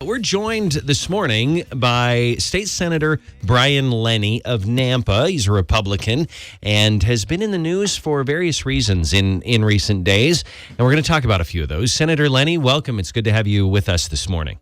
We're joined this morning by State Senator Lenny of Nampa. He's a Republican and has been in the news for various reasons in recent days. And we're going to talk about a few of those. Senator Lenney, welcome. It's good to have you with us this morning.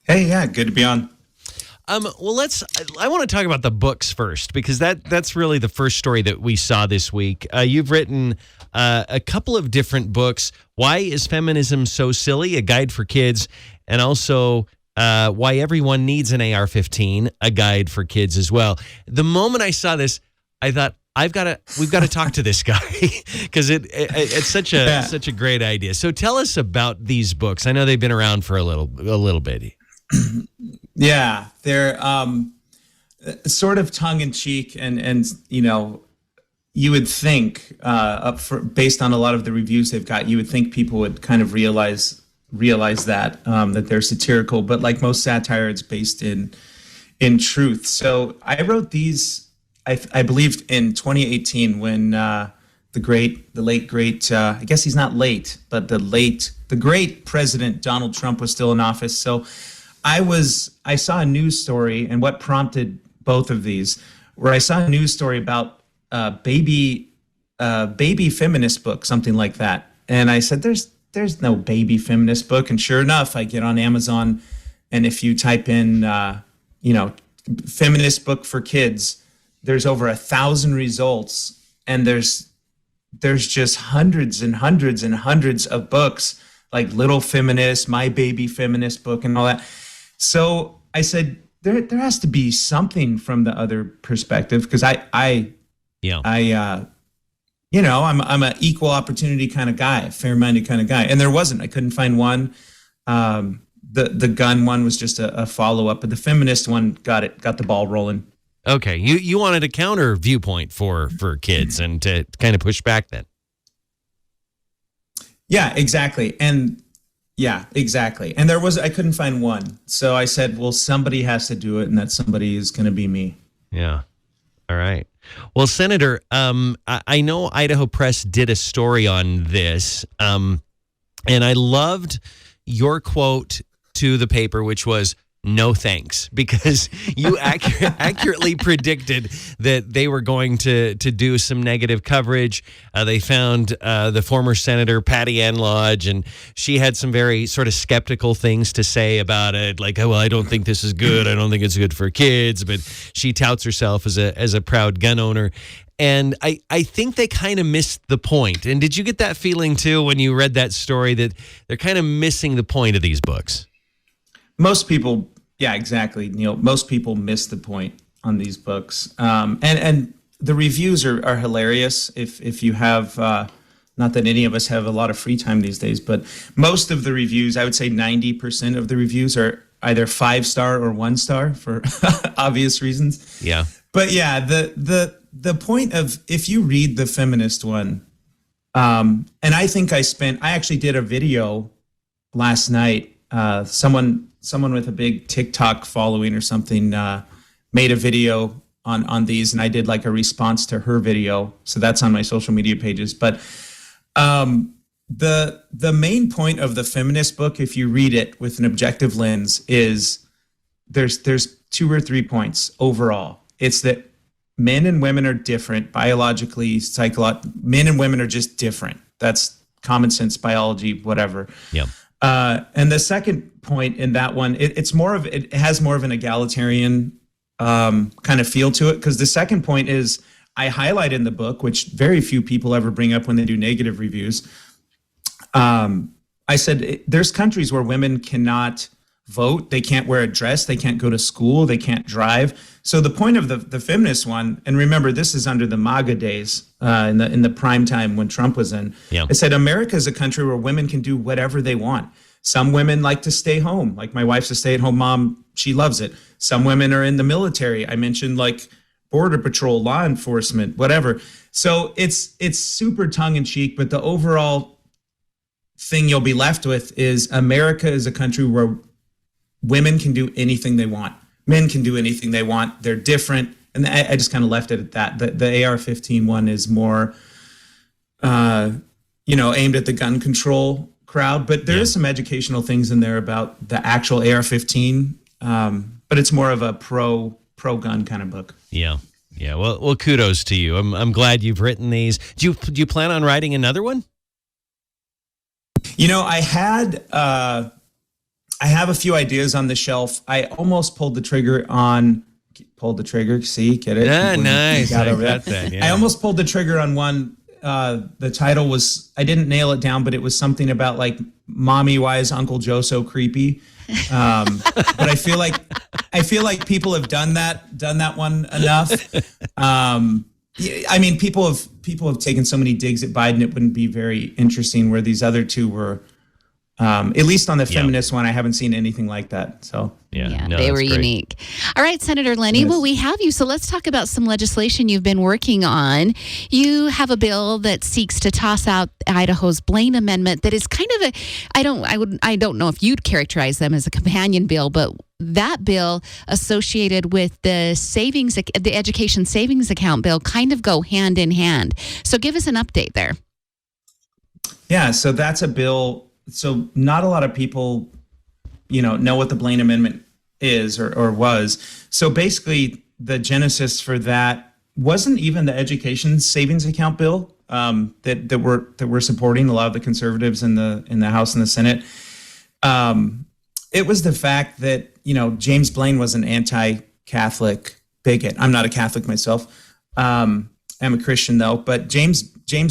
Hey, yeah, good to be on. I want to talk about the books first, because that's really the first story that we saw this week. You've written a couple of different books. Why is Feminism So Silly? A Guide for Kids. And also Why Everyone Needs an AR-15, a guide for kids as well. The moment I saw this, I thought, we've got to talk to this guy, because it's such a great idea. So tell us about these books. I know they've been around for a little bit. Yeah, they're sort of tongue-in-cheek, and you would think, based on a lot of the reviews they've got, you would think people would kind of realize that they're satirical, but like most satire, it's based in truth. So I wrote these, I believe, in 2018 when the late great, I guess he's not late, but the great President Donald Trump was still in office. So I saw a news story, and what prompted both of these, where I saw a news story about baby feminist book, something like that. And I said, there's no baby feminist book. And sure enough, I get on Amazon, and if you type in, feminist book for kids, there's over 1,000 results, and there's just hundreds and hundreds and hundreds of books, like Little Feminist, My Baby Feminist book, and all that. So I said, there has to be something from the other perspective, because I'm an equal opportunity kind of guy, a fair-minded kind of guy, and there wasn't. I couldn't find one. The gun one was just a follow-up, but the feminist one got the ball rolling. Okay, you wanted a counter viewpoint for kids and to kind of push back then. Yeah, exactly. And I couldn't find one. So I said, well, somebody has to do it, and that somebody is going to be me. Yeah. All right. Well, Senator, I know Idaho Press did a story on this, and I loved your quote to the paper, which was, "No thanks," because you accurately predicted that they were going to do some negative coverage. They found the former Senator Patty Ann Lodge, and she had some very sort of skeptical things to say about it, like, "Oh, well, I don't think this is good. I don't think it's good for kids." But she touts herself as a proud gun owner. And I think they kind of missed the point. And did you get that feeling too when you read that story, that they're kind of missing the point of these books? Most people, yeah, exactly, Neal. Most people miss the point on these books, and the reviews are hilarious. If you have, not that any of us have a lot of free time these days, but most of the reviews, I would say 90% of the reviews, are either 5-star or 1-star for obvious reasons. Yeah. But yeah, the point of, if you read the feminist one, and I think I actually did a video last night. Someone with a big TikTok following or something made a video on these, and I did like a response to her video. So that's on my social media pages. But the main point of the feminist book, if you read it with an objective lens, is there's 2 or 3 points overall. It's that men and women are different biologically, psychologically. Men and women are just different. That's common sense, biology, whatever. Yeah. And the second point in that one, it has more of an egalitarian kind of feel to it, because the second point is, I highlight in the book, which very few people ever bring up when they do negative reviews. I said there's countries where women cannot vote, they can't wear a dress, they can't go to school, they can't drive. So the point of the feminist one, and remember, this is under the MAGA days, in the prime time when Trump was in. Yeah. I said America is a country where women can do whatever they want. Some women like to stay home. Like my wife's a stay-at-home mom. She loves it. Some women are in the military. I mentioned like Border Patrol, law enforcement, whatever. So it's super tongue-in-cheek, but the overall thing you'll be left with is America is a country where women can do anything they want. Men can do anything they want. They're different. And I just kind of left it at that. The AR-15 one is more, aimed at the gun control crowd, but there is some educational things in there about the actual AR-15, but it's more of a pro-gun kind of book. Yeah. Yeah. Well, kudos to you. I'm glad you've written these. Do you plan on writing another one? You know, I have a few ideas on the shelf. I almost pulled the trigger. See, get it? Yeah, nice. I almost pulled the trigger on one. The title was, I didn't nail it down, but it was something about like, "Mommy, why is Uncle Joe so creepy?" But I feel like people have done that one enough. I mean, people have taken so many digs at Biden, it wouldn't be very interesting, where these other two were. At least on the feminist one, I haven't seen anything like that. So they were unique. All right, Senator Lenney, Yes. well, we have you. So let's talk about some legislation you've been working on. You have a bill that seeks to toss out Idaho's Blaine Amendment that is kind of I don't know if you'd characterize them as a companion bill, but that bill associated with the education savings account bill kind of go hand in hand. So give us an update there. Yeah, so that's a bill. So not a lot of people, know what the Blaine Amendment is or was. So basically, the genesis for that wasn't even the education savings account bill that we're supporting. A lot of the conservatives in the House and the Senate. It was the fact that James Blaine was an anti-Catholic bigot. I'm not a Catholic myself. I'm a Christian though, but James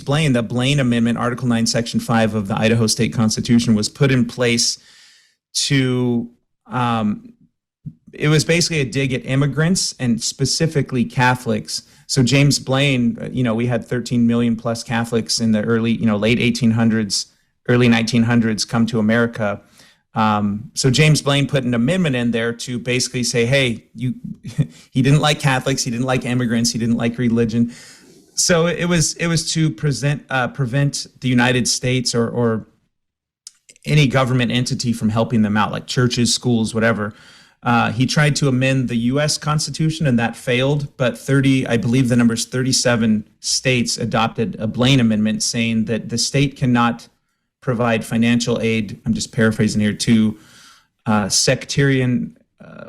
Blaine, the Blaine Amendment, Article 9, Section 5 of the Idaho State Constitution was put in place to, it was basically a dig at immigrants and specifically Catholics. So James Blaine, we had 13 million plus Catholics in the late 1800s, early 1900s come to America. So James Blaine put an amendment in there to basically say, hey, he didn't like Catholics, he didn't like immigrants, he didn't like religion. So it was to prevent the United States or any government entity from helping them out, like churches, schools, whatever. He tried to amend the U.S. Constitution, and that failed. But I believe the number's 37 states adopted a Blaine Amendment saying that the state cannot provide financial aid, I'm just paraphrasing here, to sectarian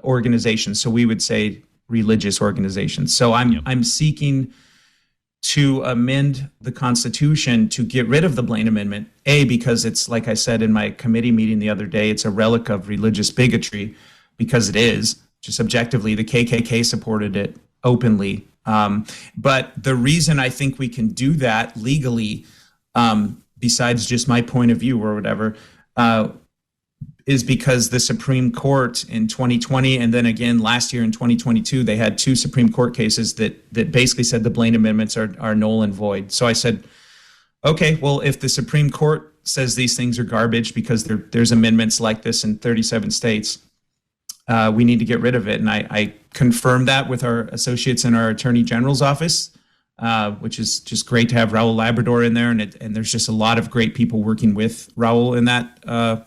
organizations. So we would say religious organizations. So I'm seeking to amend the Constitution to get rid of the Blaine Amendment, because it's, like I said in my committee meeting the other day, it's a relic of religious bigotry, because it is. Just objectively, the KKK supported it openly. But the reason I think we can do that legally, besides just my point of view or whatever, is because the Supreme Court in 2020 and then again last year in 2022, they had two Supreme Court cases that basically said the Blaine Amendments are null and void. So I said, okay, well, if the Supreme Court says these things are garbage because there's amendments like this in 37 states, we need to get rid of it. And I confirmed that with our associates in our Attorney General's office, which is just great to have Raul Labrador in there. And there's just a lot of great people working with Raul in that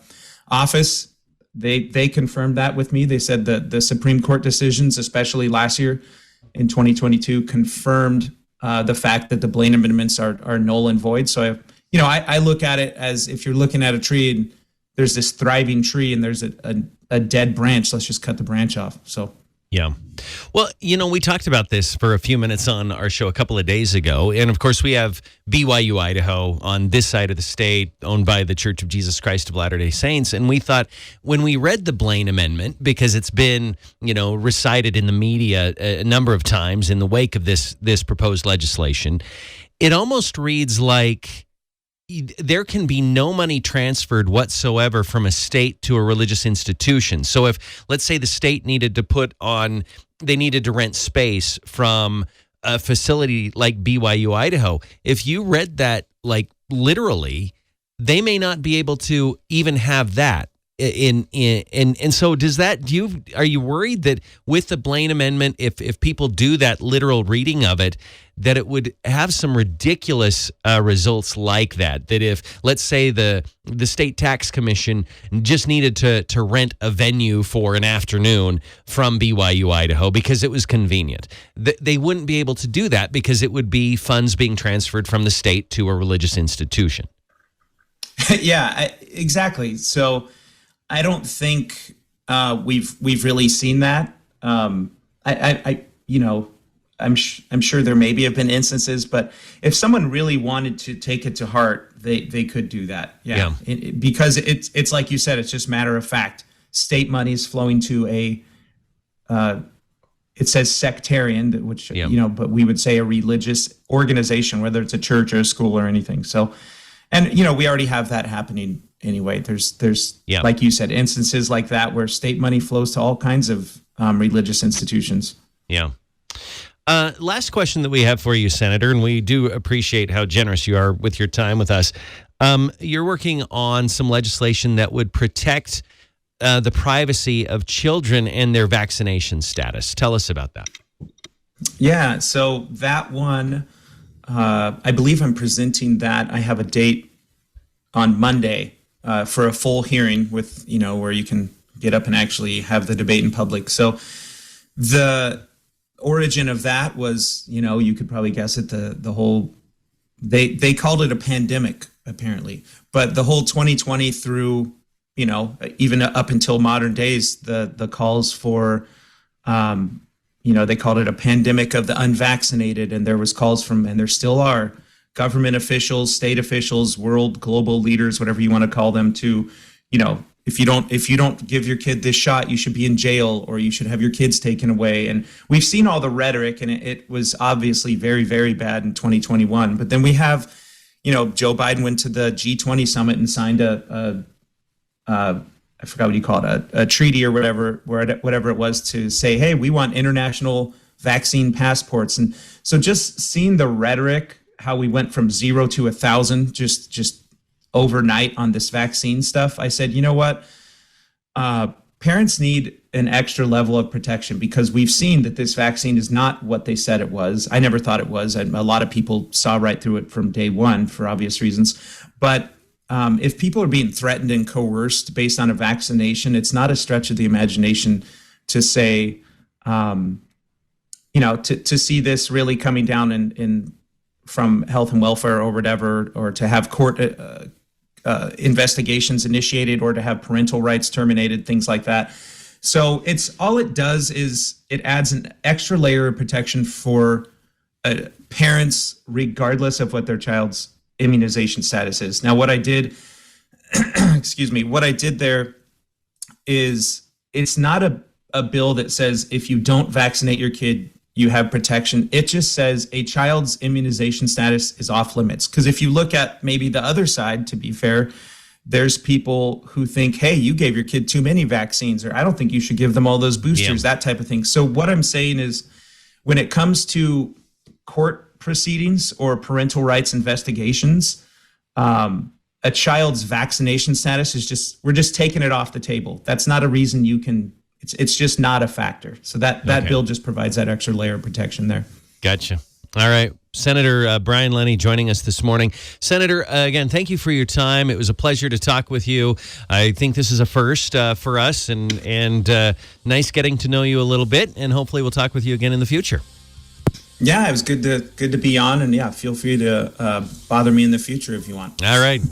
office. They confirmed that with me. They said that the Supreme Court decisions, especially last year in 2022, confirmed the fact that the Blaine Amendments are null and void. So, I look at it as if you're looking at a tree and there's this thriving tree and there's a dead branch, let's just cut the branch off. So. Yeah. Well, we talked about this for a few minutes on our show a couple of days ago. And of course, we have BYU Idaho on this side of the state, owned by the Church of Jesus Christ of Latter-day Saints. And we thought when we read the Blaine Amendment, because it's been, recited in the media a number of times in the wake of this proposed legislation, it almost reads like there can be no money transferred whatsoever from a state to a religious institution. So if, let's say, the state needed to rent space from a facility like BYU Idaho, if you read that like literally, they may not be able to even have that. And so are you worried that with the Blaine Amendment, if people do that literal reading of it, that it would have some ridiculous results like that if, let's say, the state tax commission just needed to rent a venue for an afternoon from BYU Idaho because it was convenient, they wouldn't be able to do that because it would be funds being transferred from the state to a religious institution. Yeah, exactly. So I don't think we've really seen that. You know, I'm sure there maybe have been instances, but if someone really wanted to take it to heart, they could do that. Yeah, because it's like you said, it's just matter of fact. State money is flowing to a it says sectarian, which but we would say a religious organization, whether it's a church or a school or anything. So, and we already have that happening anyway. There's like you said, instances like that where state money flows to all kinds of religious institutions. Yeah. Last question that we have for you, Senator, and we do appreciate how generous you are with your time with us. You're working on some legislation that would protect the privacy of children and their vaccination status. Tell us about that. Yeah, so that one, I believe I'm presenting that. I have a date on Monday for a full hearing with, where you can get up and actually have the debate in public. So the origin of that was, you could probably guess it, the whole, they called it a pandemic, apparently. But the whole 2020 through, even up until modern days, the calls for, they called it a pandemic of the unvaccinated. And there was calls from, and there still are, government officials, state officials, global leaders, whatever you want to call them, to, if you don't give your kid this shot, you should be in jail, or you should have your kids taken away. And we've seen all the rhetoric, and it was obviously very, very bad in 2021. But then we have, Joe Biden went to the G20 summit and signed I forgot what you call it, a treaty or whatever it was, to say, hey, we want international vaccine passports. And so just seeing the rhetoric, how we went from 0 to 1,000 just overnight on this vaccine stuff, I said, you know what? Parents need an extra level of protection, because we've seen that this vaccine is not what they said it was. I never thought it was. A lot of people saw right through it from day one for obvious reasons. But if people are being threatened and coerced based on a vaccination, it's not a stretch of the imagination to say, to see this really coming down in from health and welfare or whatever, or to have court investigations initiated, or to have parental rights terminated, things like that. So it does is it adds an extra layer of protection for parents, regardless of what their child's immunization status is. Now, what I did, what I did there is, it's not a bill that says if you don't vaccinate your kid, you have protection. It just says a child's immunization status is off limits. Because if you look at maybe the other side, to be fair, there's people who think, hey, you gave your kid too many vaccines, or I don't think you should give them all those boosters, that type of thing. So what I'm saying is, when it comes to court proceedings or parental rights investigations, a child's vaccination status is we're just taking it off the table. That's not a reason you can, it's just not a factor. So that bill just provides that extra layer of protection there. Gotcha. All right. Senator Brian Lenney joining us this morning. Senator, again, thank you for your time. It was a pleasure to talk with you. I think this is a first for us, and nice getting to know you a little bit, and hopefully we'll talk with you again in the future. Yeah, it was good to be on, and feel free to bother me in the future if you want. All right.